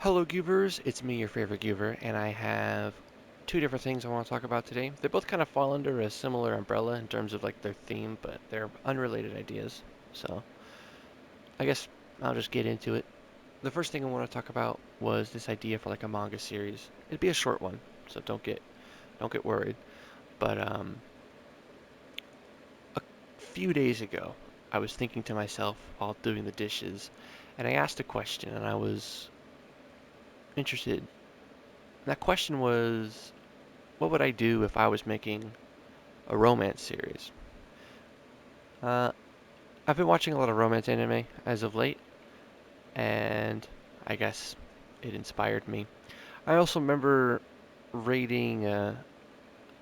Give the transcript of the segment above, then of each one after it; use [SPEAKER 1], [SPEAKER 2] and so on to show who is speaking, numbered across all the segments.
[SPEAKER 1] Hello, Goobers. It's me, your favorite Goober, and I have two different things I want to talk about today. They both kind of fall under a similar umbrella in terms of like their theme, but they're unrelated ideas. So I guess I'll just get into it. The first thing I want to talk about was this idea for like a manga series. It'd be a short one, so don't get worried. But a few days ago, I was thinking to myself while doing the dishes, and I asked a question, and I was interested. That question was, what would I do if I was making a romance series? Uh, I've been watching a lot of romance anime as of late, and I guess it inspired me. I also remember reading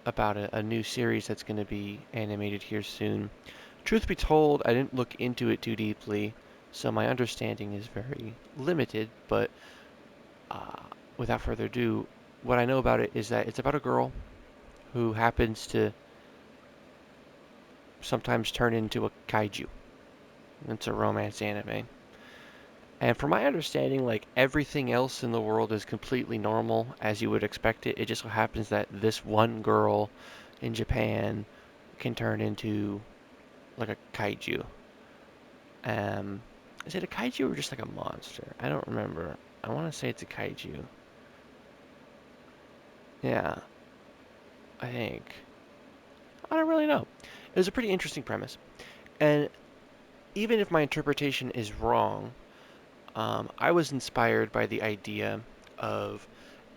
[SPEAKER 1] about a new series that's going to be animated here soon. Truth be told, I didn't look into it too deeply, so my understanding is very limited, but uh, without further ado, what I know about it is that it's about a girl who happens to sometimes turn into a kaiju. It's a romance anime. And from my understanding, like everything else in the world is completely normal as you would expect it. It just so happens that this one girl in Japan can turn into like a kaiju. Um, is it a kaiju or just like a monster? I don't remember. I want to say it's a kaiju. Yeah, I think. I don't really know. It was a pretty interesting premise. And even if my interpretation is wrong, I was inspired by the idea of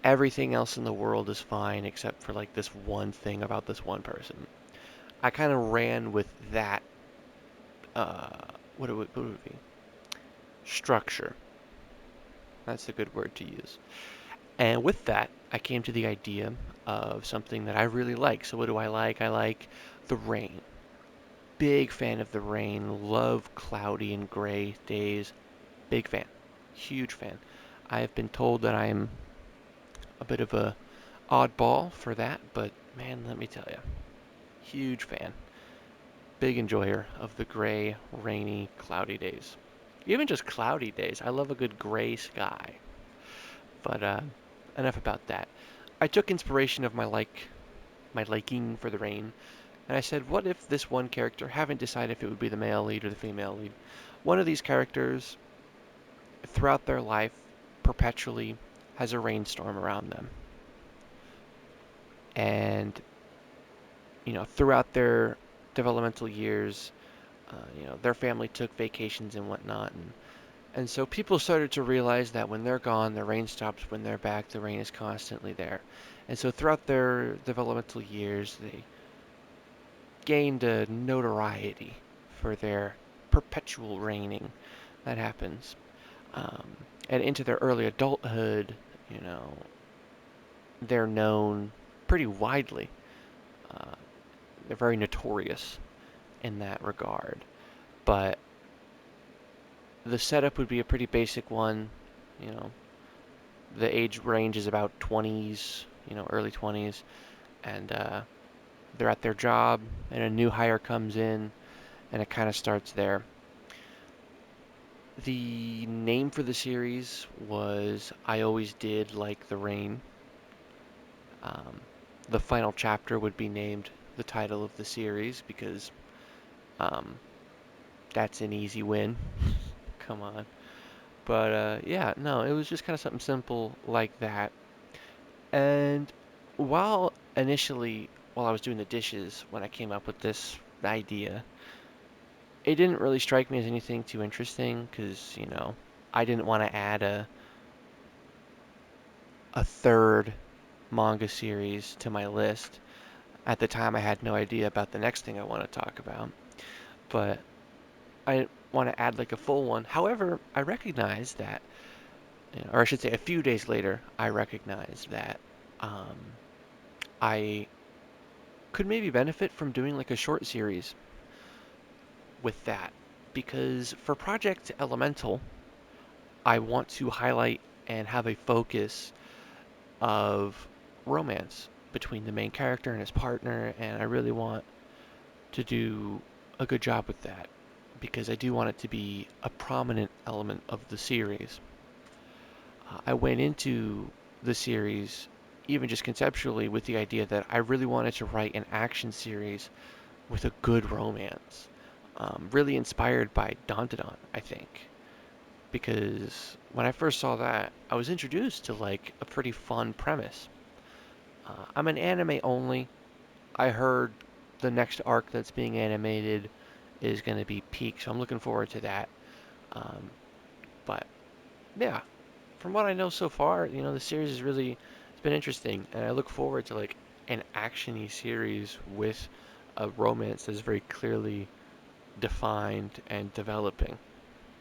[SPEAKER 1] everything else in the world is fine except for like this one thing about this one person. I kind of ran with that. Uh, what would it be? Structure. That's a good word to use. And with that, I came to the idea of something that I really like. So what do I like? I like the rain. Big fan of the rain. Love cloudy and gray days. Big fan. Huge fan. I have been told that I'm a bit of a oddball for that, but man, let me tell you, huge fan. Big enjoyer of the gray, rainy, cloudy days. Even just cloudy days. I love a good gray sky. But enough about that. I took inspiration of my liking for the rain, and I said, what if this one character, haven't decided if it would be the male lead or the female lead, one of these characters throughout their life perpetually has a rainstorm around them. And, throughout their developmental years, their family took vacations and whatnot, and so people started to realize that when they're gone, the rain stops. When they're back, the rain is constantly there. And so throughout their developmental years, they gained a notoriety for their perpetual raining that happens. Um, and into their early adulthood, you know, they're known pretty widely. Uh, they're very notorious in that regard. But the setup would be a pretty basic one. You know, the age range is about 20s, early 20s, and they're at their job, and a new hire comes in, and it kind of starts there. The name for the series was I Always Did Like the Rain. Um, the final chapter would be named the title of the series because um, that's an easy win. Come on. But yeah, no, it was just kind of something simple like that. And while initially, while I was doing the dishes, when I came up with this idea, it didn't really strike me as anything too interesting because, I didn't want to add a third manga series to my list. At the time, I had no idea about the next thing I want to talk about, but I didn't want to add like a full one. However, I recognized that, or I should say, a few days later, I recognized that um, I could maybe benefit from doing like a short series with that because for Project Elemental, I want to highlight and have a focus of romance between the main character and his partner, and I really want to do a good job with that because I do want it to be a prominent element of the series. I went into the series, even just conceptually, with the idea that I really wanted to write an action series with a good romance. Really inspired by Dandadan, I think. Because when I first saw that, I was introduced to like a pretty fun premise. I'm an anime only. I heard the next arc that's being animated is going to be Peak, so I'm looking forward to that. Um, but yeah, from what I know so far, the series is really it's been interesting, and I look forward to like an actiony series with a romance that's very clearly defined and developing.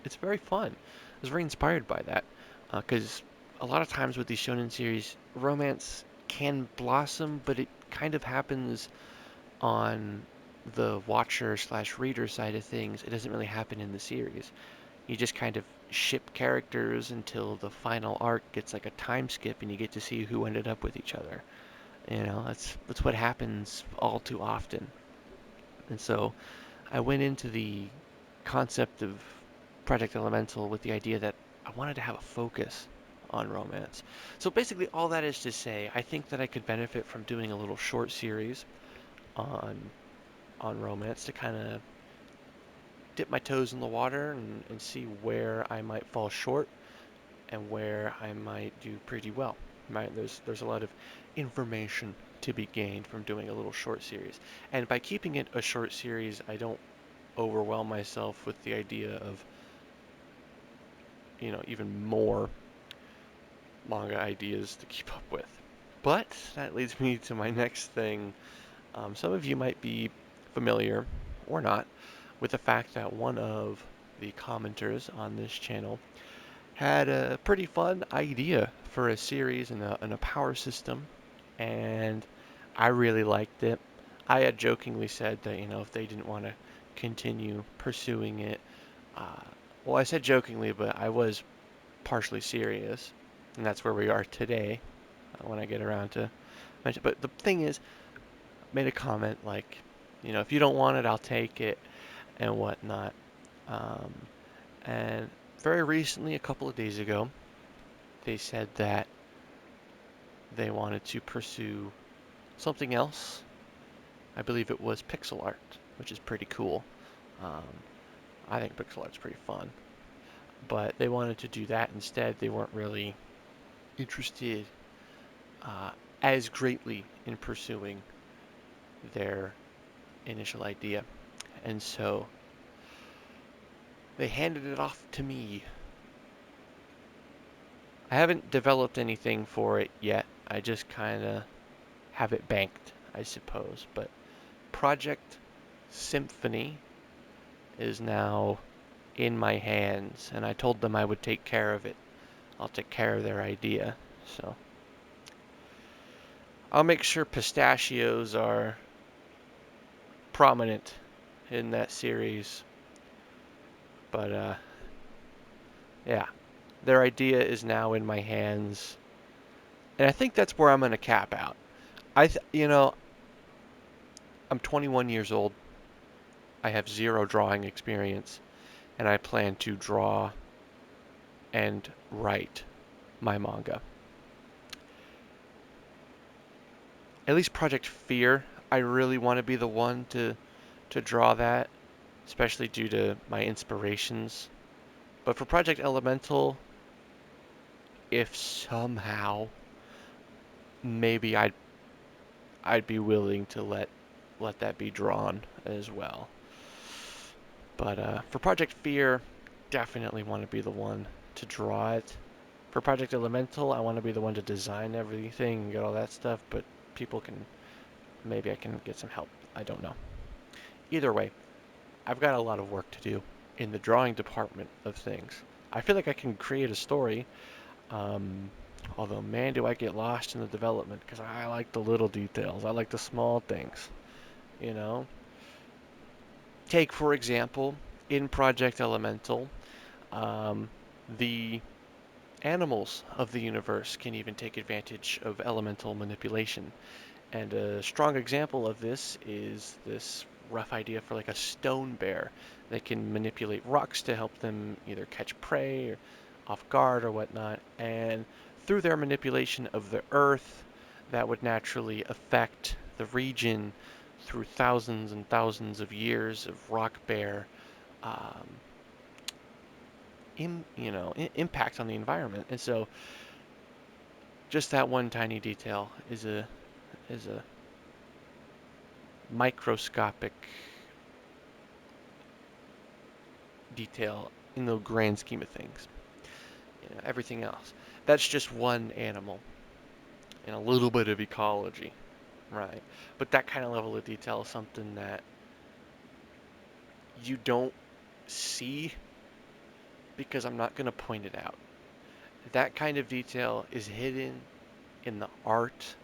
[SPEAKER 1] It's very fun. I was very inspired by that because a lot of times with these shonen series, romance can blossom, but it kind of happens on the watcher slash reader side of things. It doesn't really happen in the series. You just kind of ship characters until the final arc gets like a time skip and you get to see who ended up with each other. That's what happens all too often. And so I went into the concept of Project Elemental with the idea that I wanted to have a focus on romance. So basically all that is to say, I think that I could benefit from doing a little short series on romance to kind of dip my toes in the water and see where I might fall short and where I might do pretty well. Right? There's a lot of information to be gained from doing a little short series. And by keeping it a short series, I don't overwhelm myself with the idea of, even more manga ideas to keep up with. But that leads me to my next thing. Some of you might be familiar, or not, with the fact that one of the commenters on this channel had a pretty fun idea for a series and a power system, and I really liked it. I had jokingly said that, if they didn't want to continue pursuing it, uh, well, I said jokingly, but I was partially serious, and that's where we are today when I get around to mention. But the thing is, I made a comment like, if you don't want it, I'll take it and whatnot. Um, and very recently, a couple of days ago, they said that they wanted to pursue something else. I believe it was pixel art, which is pretty cool. Um, I think pixel art's pretty fun. But they wanted to do that instead. They weren't really interested uh, as greatly in pursuing their initial idea. And so they handed it off to me. I haven't developed anything for it yet. I just kind of have it banked, I suppose. But Project Symphony is now in my hands, and I told them I would take care of it. I'll take care of their idea. So I'll make sure pistachios are prominent in that series. But yeah, their idea is now in my hands, and I think that's where I'm gonna cap out. I'm 21 years old. I have zero drawing experience, and I plan to draw and write my manga. At least Project Fear, I really want to be the one to draw that, especially due to my inspirations. But for Project Elemental, if somehow maybe I'd be willing to let that be drawn as well. But for Project Fear, definitely want to be the one to draw it. For Project Elemental, I want to be the one to design everything and get all that stuff, but people can maybe I can get some help. I don't know. Either way, I've got a lot of work to do in the drawing department of things. I feel like I can create a story, although man, do I get lost in the development because I like the little details. I like the small things, you know. Take for example, in Project Elemental, um, the animals of the universe can even take advantage of elemental manipulation. And a strong example of this is this rough idea for like a stone bear. They can manipulate rocks to help them either catch prey off guard or whatnot, and through their manipulation of the Earth, that would naturally affect the region through thousands and thousands of years of rock bear, um, impact on the environment. And so, just that one tiny detail is a microscopic detail in the grand scheme of things. Everything else. That's just one animal and a little bit of ecology, right? But that kind of level of detail is something that you don't see because I'm not going to point it out. That kind of detail is hidden in the art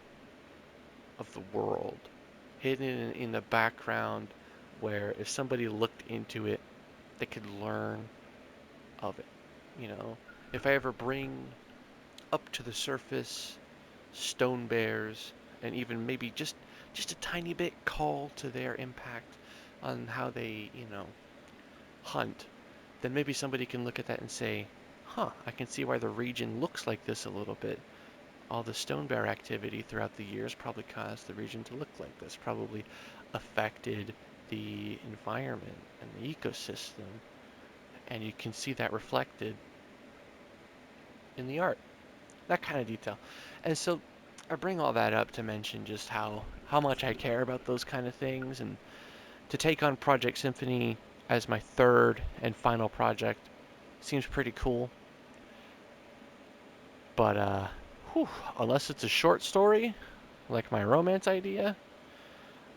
[SPEAKER 1] of the world, hidden in the background where if somebody looked into it, they could learn of it. You know, if I ever bring up to the surface stone bears and even maybe just a tiny bit call to their impact on how they, hunt, then maybe somebody can look at that and say, huh, I can see why the region looks like this a little bit. All the stone bear activity throughout the years probably caused the region to look like this, probably affected the environment and the ecosystem, and you can see that reflected in the art. That kind of detail. And so I bring all that up to mention just how much I care about those kind of things, and to take on Project Symphony as my third and final project seems pretty cool. But whew, unless it's a short story like my romance idea,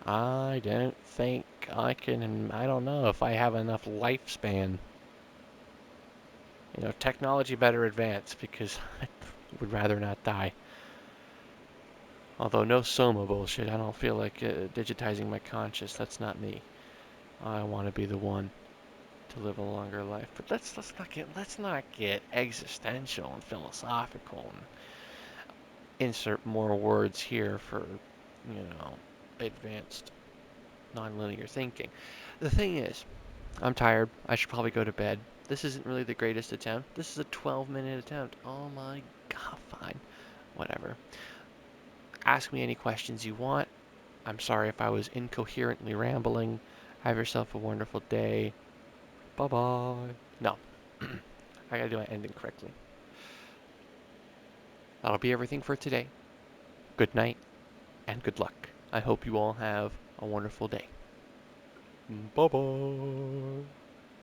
[SPEAKER 1] I don't think I can. I don't know if I have enough lifespan. Technology better advance because I would rather not die. Although no soma bullshit, I don't feel like digitizing my conscious. That's not me. I want to be the one to live a longer life. But let's not get existential and philosophical and insert more words here for advanced nonlinear thinking. The thing is, I'm tired. I should probably go to bed. This isn't really the greatest attempt. This is a 12-minute attempt. Oh my god, fine. Whatever. Ask me any questions you want. I'm sorry if I was incoherently rambling. Have yourself a wonderful day. Bye bye. No. I gotta do my ending correctly. That'll be everything for today. Good night and good luck. I hope you all have a wonderful day. Bye bye.